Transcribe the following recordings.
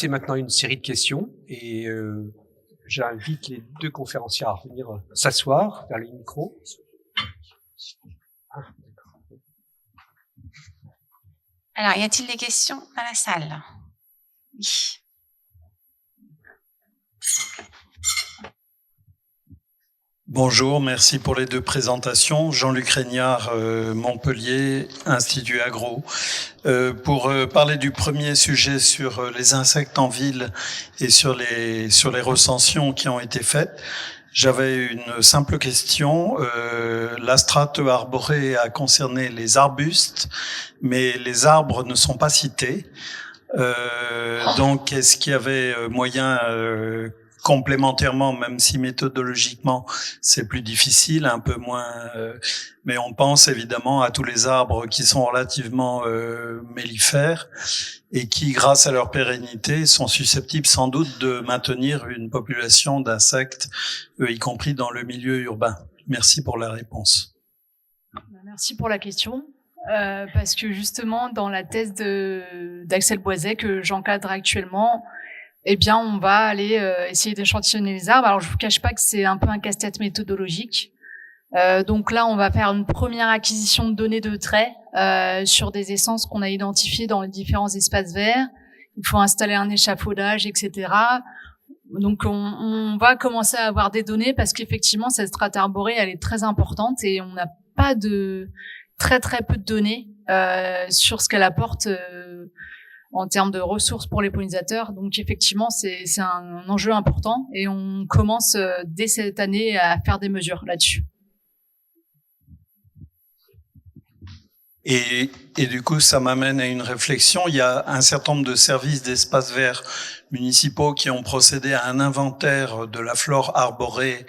passer maintenant à une série de questions et j'invite les deux conférenciers à revenir s'asseoir vers les micros. Alors, y a-t-il des questions dans la salle? Oui. Bonjour, merci pour les deux présentations. Jean-Luc Régnard, Montpellier, Institut Agro. Pour parler du premier sujet sur les insectes en ville et sur les recensions qui ont été faites, j'avais une simple question. La strate arborée a concerné les arbustes, mais les arbres ne sont pas cités. Donc, est-ce qu'il y avait moyen complémentairement, même si méthodologiquement c'est plus difficile, un peu moins, mais on pense évidemment à tous les arbres qui sont relativement mellifères et qui, grâce à leur pérennité, sont susceptibles sans doute de maintenir une population d'insectes, y compris dans le milieu urbain. Merci pour la réponse. Merci pour la question. Parce que justement, dans la thèse d'Axel Boiset que j'encadre actuellement, eh bien, on va aller essayer d'échantillonner les arbres. Alors, je vous cache pas que c'est un peu un casse-tête méthodologique. Donc là, on va faire une première acquisition de données de traits sur des essences qu'on a identifiées dans les différents espaces verts. Il faut installer un échafaudage, etc. Donc, on va commencer à avoir des données parce qu'effectivement, cette strate arborée, elle est très importante et on n'a pas de très peu de données sur ce qu'elle apporte en termes de ressources pour les pollinisateurs. Donc effectivement, c'est un enjeu important et on commence dès cette année à faire des mesures là-dessus. Et du coup, ça m'amène à une réflexion. Il y a un certain nombre de services d'espaces verts municipaux qui ont procédé à un inventaire de la flore arborée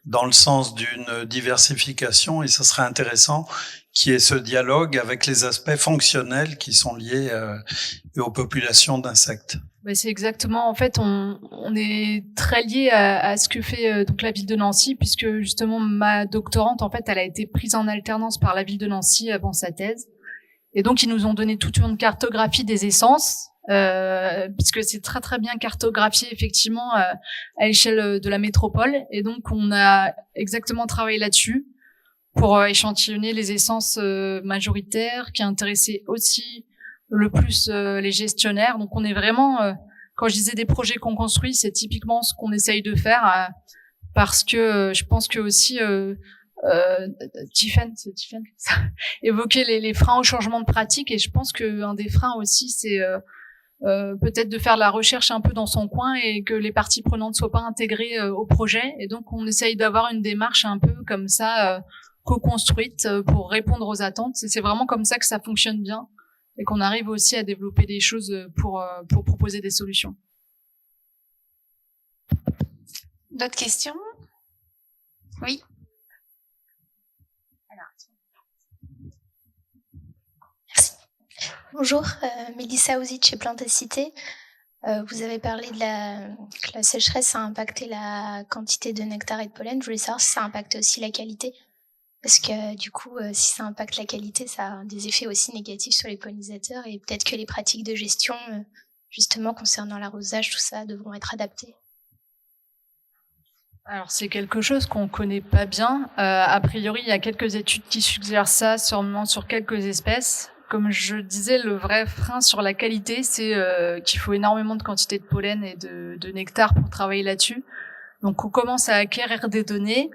dans le sens d'une diversification, et ça serait intéressant qu'il y ait ce dialogue avec les aspects fonctionnels qui sont liés aux populations d'insectes. C'est exactement, en fait, on est très lié à ce que fait donc la ville de Nancy, puisque justement ma doctorante, en fait, elle a été prise en alternance par la ville de Nancy avant sa thèse, et donc ils nous ont donné toute une cartographie des essences, puisque c'est très bien cartographié effectivement à l'échelle de la métropole, et donc on a exactement travaillé là-dessus pour échantillonner les essences majoritaires qui intéressaient aussi le plus les gestionnaires. Donc on est vraiment, quand je disais des projets qu'on construit, c'est typiquement ce qu'on essaye de faire, parce que je pense que aussi Tiffen évoquait les freins au changement de pratique, et je pense qu'un des freins aussi c'est peut-être de faire de la recherche un peu dans son coin et que les parties prenantes soient pas intégrées au projet, et donc on essaye d'avoir une démarche un peu comme ça co-construite pour répondre aux attentes. C'est vraiment comme ça que ça fonctionne bien et qu'on arrive aussi à développer des choses pour proposer des solutions. D'autres questions? Oui. Merci. Bonjour, Mélissa Ouzic chez Plantacité. Vous avez parlé que la sécheresse a impacté la quantité de nectar et de pollen. Je voulais savoir si ça impacte aussi la qualité. Parce que du coup, si ça impacte la qualité, ça a des effets aussi négatifs sur les pollinisateurs, et peut-être que les pratiques de gestion, justement concernant l'arrosage, tout ça, devront être adaptées. Alors c'est quelque chose qu'on connaît pas bien. A priori, il y a quelques études qui suggèrent ça, sûrement sur quelques espèces. Comme je disais, le vrai frein sur la qualité, c'est qu'il faut énormément de quantité de pollen et de nectar pour travailler là-dessus. Donc on commence à acquérir des données.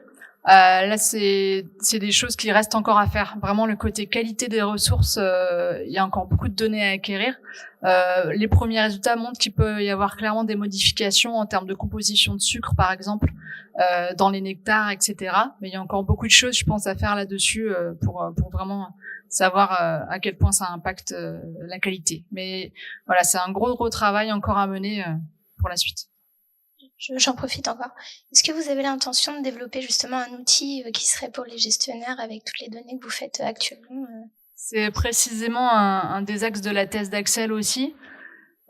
Là, c'est des choses qui restent encore à faire. Vraiment, le côté qualité des ressources, il y a encore beaucoup de données à acquérir. Les premiers résultats montrent qu'il peut y avoir clairement des modifications en termes de composition de sucre, par exemple, dans les nectars, etc. Mais il y a encore beaucoup de choses, je pense, à faire là-dessus pour vraiment savoir à quel point ça impacte la qualité. Mais voilà, c'est un gros travail encore à mener pour la suite. J'en profite encore. Est-ce que vous avez l'intention de développer justement un outil qui serait pour les gestionnaires avec toutes les données que vous faites actuellement? C'est précisément un des axes de la thèse d'Axel aussi.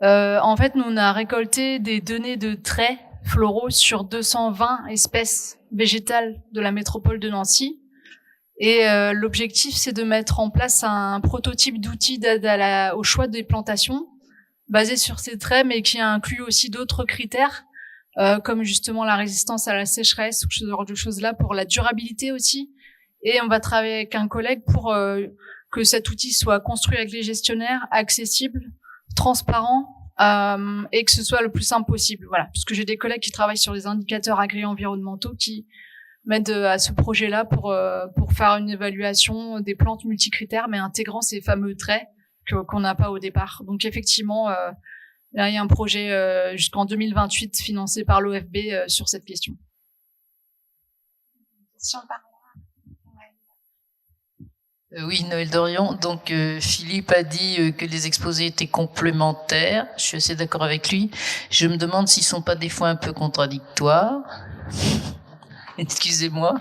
En fait, nous, on a récolté des données de traits floraux sur 220 espèces végétales de la métropole de Nancy. Et l'objectif, c'est de mettre en place un prototype d'outil d'aide au choix des plantations. basé sur ces traits, mais qui inclut aussi d'autres critères, comme justement la résistance à la sécheresse ou ce genre de choses-là, pour la durabilité aussi. Et on va travailler avec un collègue pour que cet outil soit construit avec les gestionnaires, accessible, transparent, et que ce soit le plus simple possible. Voilà, puisque j'ai des collègues qui travaillent sur les indicateurs agri-environnementaux qui m'aident à ce projet-là pour faire une évaluation des plantes multicritères, mais intégrant ces fameux traits qu'on n'a pas au départ. Donc effectivement, là il y a un projet jusqu'en 2028 financé par l'OFB sur cette question. Question par Oui, Noël Dorion. Donc, Philippe a dit que les exposés étaient complémentaires. Je suis assez d'accord avec lui. Je me demande s'ils sont pas des fois un peu contradictoires. Excusez-moi.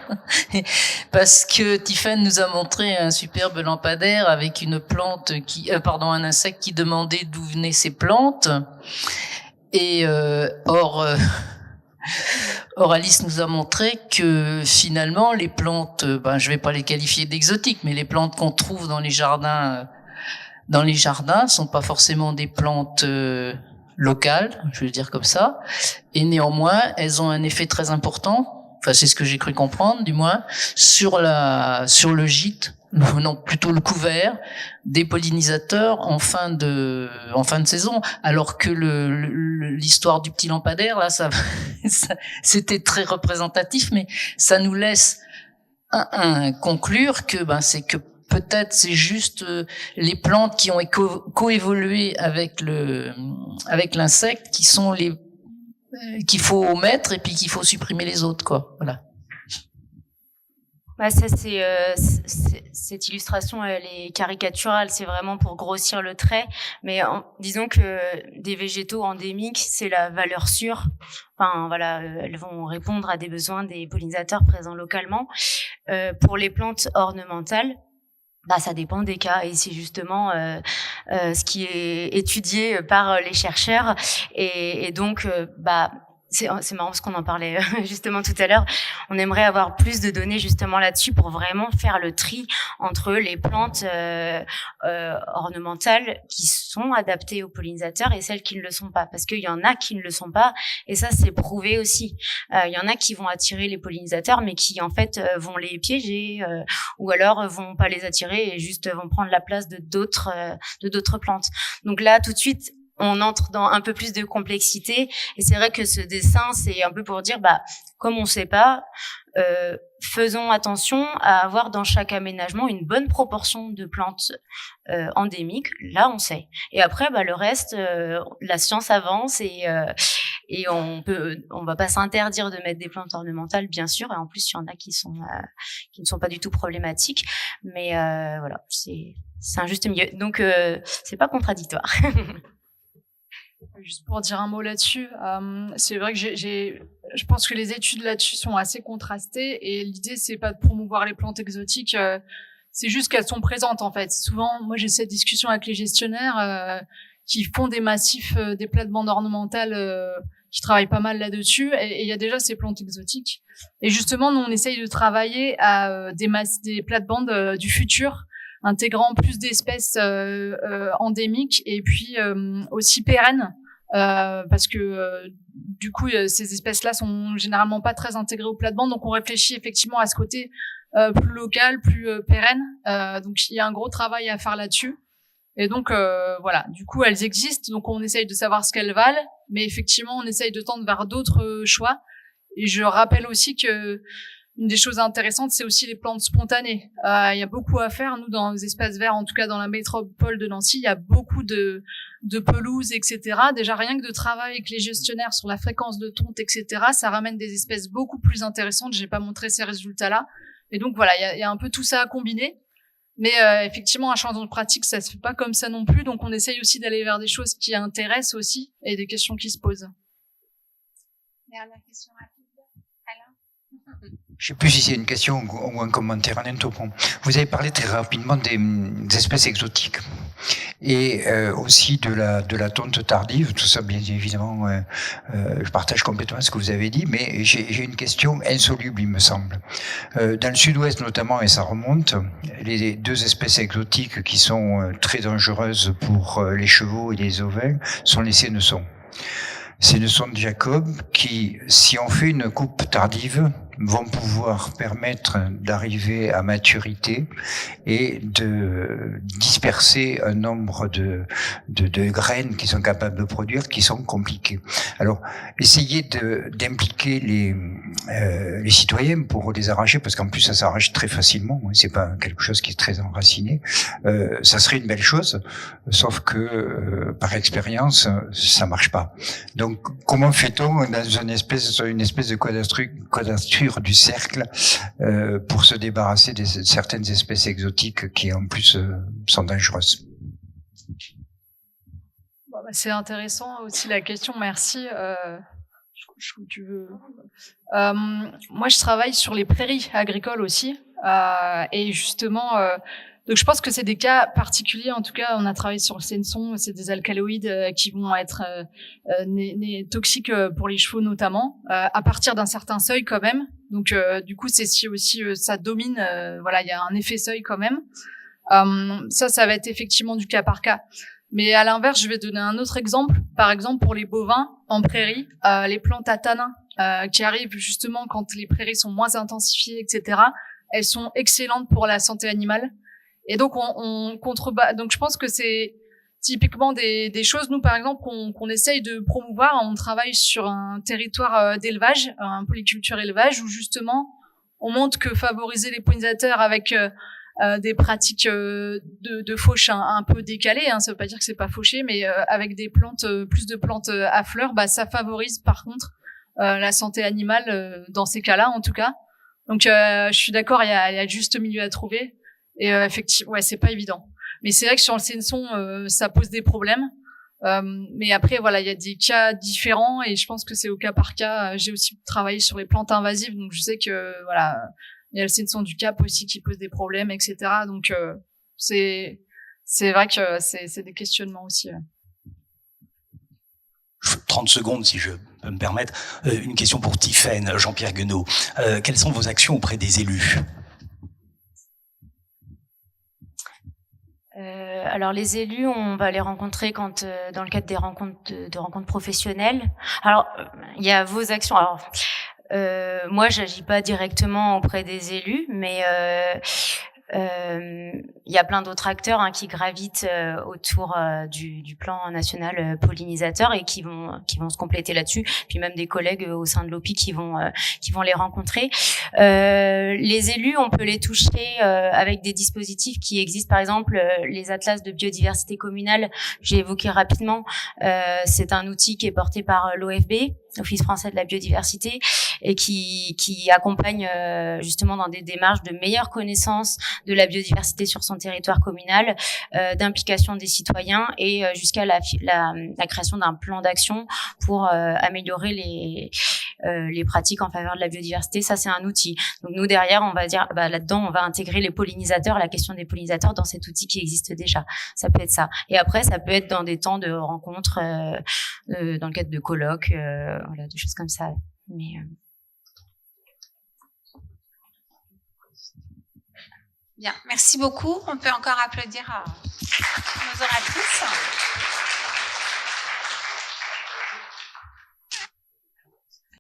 Parce que Tiffany nous a montré un superbe lampadaire avec une plante un insecte qui demandait d'où venaient ces plantes. Et, Or, Alice nous a montré que finalement, les plantes, je vais pas les qualifier d'exotiques, mais les plantes qu'on trouve dans les jardins sont pas forcément des plantes locales, je vais le dire comme ça. Et néanmoins, elles ont un effet très important. Enfin, c'est ce que j'ai cru comprendre, du moins, sur le gîte, non, plutôt le couvert des pollinisateurs en fin de saison. Alors que l'histoire du petit lampadaire, là, ça c'était très représentatif, mais ça nous laisse conclure que, c'est que peut-être c'est juste les plantes qui ont coévolué avec l'insecte qui sont qu'il faut mettre et puis qu'il faut supprimer les autres, quoi. Voilà. Ça, cette illustration, elle est caricaturale. C'est vraiment pour grossir le trait. Mais disons que des végétaux endémiques, c'est la valeur sûre. Enfin, voilà, elles vont répondre à des besoins des pollinisateurs présents localement. Pour les plantes ornementales, ça dépend des cas, et c'est justement ce qui est étudié par les chercheurs, et donc c'est marrant parce qu'on en parlait justement tout à l'heure. On aimerait avoir plus de données justement là-dessus pour vraiment faire le tri entre les plantes ornementales qui sont adaptées aux pollinisateurs et celles qui ne le sont pas, parce qu'il y en a qui ne le sont pas, et ça c'est prouvé aussi. Il y en a qui vont attirer les pollinisateurs mais qui en fait vont les piéger, ou alors vont pas les attirer et juste vont prendre la place de d'autres plantes. Donc là tout de suite on entre dans un peu plus de complexité, et c'est vrai que ce dessin, c'est un peu pour dire, comme on sait pas, faisons attention à avoir dans chaque aménagement une bonne proportion de plantes endémiques. Là, on sait. Et après, le reste, la science avance, et on va pas s'interdire de mettre des plantes ornementales, bien sûr. Et en plus, il y en a qui ne sont pas du tout problématiques. Mais voilà, c'est un juste milieu. Donc, c'est pas contradictoire. Juste pour dire un mot là-dessus, c'est vrai que je pense que les études là-dessus sont assez contrastées, et l'idée c'est pas de promouvoir les plantes exotiques, c'est juste qu'elles sont présentes en fait. Souvent, moi j'ai cette discussion avec les gestionnaires qui font des massifs, des plates-bandes ornementales, qui travaillent pas mal là-dessus, et il y a déjà ces plantes exotiques. Et justement, nous on essaye de travailler à des plates-bandes du futur, intégrant plus d'espèces endémiques et puis aussi pérennes, parce que du coup ces espèces-là sont généralement pas très intégrées aux plates-bandes, donc on réfléchit effectivement à ce côté plus local, plus pérenne. Donc il y a un gros travail à faire là-dessus. Et donc voilà, du coup elles existent, donc on essaye de savoir ce qu'elles valent, mais effectivement on essaye de tendre vers d'autres choix. Et je rappelle aussi que une des choses intéressantes, c'est aussi les plantes spontanées. Il y a beaucoup à faire. Nous, dans les espaces verts, en tout cas dans la métropole de Nancy, il y a beaucoup de pelouses, etc. Déjà, rien que de travailler avec les gestionnaires sur la fréquence de tonte, etc., ça ramène des espèces beaucoup plus intéressantes. J'ai pas montré ces résultats-là. Et donc, voilà, il y a un peu tout ça à combiner. Mais effectivement, un changement de pratique, ça se fait pas comme ça non plus. Donc, on essaye aussi d'aller vers des choses qui intéressent aussi et des questions qui se posent. Dernière question rapide. Alain. Je ne sais plus si c'est une question ou un commentaire en interprétant. Vous avez parlé très rapidement des espèces exotiques et aussi de la tonte tardive. Tout ça, bien évidemment, je partage complètement ce que vous avez dit, mais j'ai une question insoluble, il me semble. Dans le sud-ouest notamment, et ça remonte, les deux espèces exotiques qui sont très dangereuses pour les chevaux et les ovins sont les sénessons. Sénessons de Jacob qui, si on fait une coupe tardive, vont pouvoir permettre d'arriver à maturité et de disperser un nombre de graines qui sont capables de produire, qui sont compliquées. Alors, essayez d'impliquer les citoyens pour les arracher, parce qu'en plus ça s'arrache très facilement, c'est pas quelque chose qui est très enraciné. Ça serait une belle chose, sauf que par expérience, ça marche pas. Donc, comment fait-on dans une espèce de quadrature du cercle pour se débarrasser de certaines espèces exotiques qui en plus sont dangereuses? Bon, bah, c'est intéressant aussi la question, merci. Tu veux. Moi, je travaille sur les prairies agricoles aussi, et justement, donc je pense que c'est des cas particuliers. En tout cas, on a travaillé sur le sénesson, c'est des alcaloïdes qui vont être toxiques pour les chevaux notamment, à partir d'un certain seuil quand même. Donc du coup, c'est si aussi ça domine, voilà, il y a un effet seuil quand même. Ça va être effectivement du cas par cas. Mais à l'inverse, je vais donner un autre exemple. Par exemple, pour les bovins en prairie, les plantes à tanin qui arrivent justement quand les prairies sont moins intensifiées, etc. Elles sont excellentes pour la santé animale. Et donc on contrebat. Donc je pense que c'est typiquement des choses, nous par exemple, qu'on essaye de promouvoir. On travaille sur un territoire d'élevage, un polyculture élevage, où justement on montre que favoriser les pollinisateurs avec des pratiques de fauche un peu décalées, ça veut pas dire que c'est pas fauché, mais avec des plantes, plus de plantes à fleurs, bah ça favorise par contre la santé animale dans ces cas-là en tout cas. Donc je suis d'accord, il y a le juste milieu à trouver. Et effectivement, ouais, c'est pas évident. Mais c'est vrai que sur le sénesson, ça pose des problèmes. Mais après, voilà, il y a des cas différents et je pense que c'est au cas par cas. J'ai aussi travaillé sur les plantes invasives, donc je sais que voilà, il y a le sénesson du Cap aussi qui pose des problèmes, etc. Donc c'est vrai que c'est des questionnements aussi. 30 secondes, si je peux me permettre. Une question pour Tiffaine, Jean-Pierre Guenot. Quelles sont vos actions auprès des élus ? Alors les élus, on va les rencontrer quand dans le cadre des rencontres de rencontres professionnelles. Alors il y a vos actions. Alors moi, j'agis pas directement auprès des élus, mais il y a plein d'autres acteurs qui gravitent autour du plan national pollinisateur et qui vont se compléter là-dessus. Puis même des collègues au sein de l'OPI qui vont les rencontrer. Les élus, on peut les toucher avec des dispositifs qui existent, par exemple les atlas de biodiversité communale. J'ai évoqué rapidement. C'est un outil qui est porté par l'OFB, Office français de la biodiversité, et qui accompagne justement dans des démarches de meilleure connaissance de la biodiversité sur son territoire communal, d'implication des citoyens et jusqu'à la création d'un plan d'action pour améliorer les pratiques en faveur de la biodiversité. Ça, c'est un outil. Donc nous, derrière, on va dire, là-dedans, on va intégrer les pollinisateurs, la question des pollinisateurs dans cet outil qui existe déjà. Ça peut être ça. Et après, ça peut être dans des temps de rencontres, dans le cadre de colloques, voilà, des choses comme ça. Mais Bien, merci beaucoup. On peut encore applaudir nos oratrices.